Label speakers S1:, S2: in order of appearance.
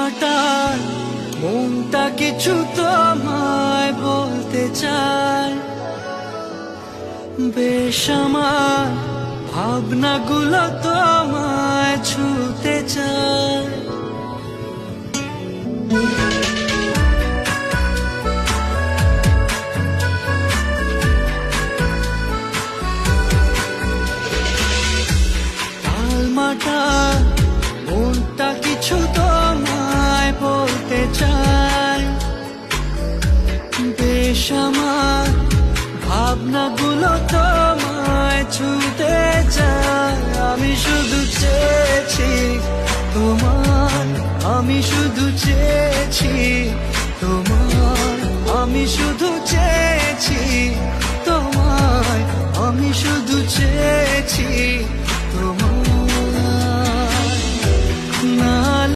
S1: মাটার মনটা কিছু তোমায় বলতে চায়, বেশ আমার ভাবনাগুলো তোমায় ছুতে চায়। তালমাটার মনটা কিছু তোমায় বলতে চায়, বেশ আমার ভাবনাগুলো তোমায় ছুতে চায়। আমি শুধু চেয়েছি তোমার, আমি শুধু চেয়েছি তোমার, আমি শুধু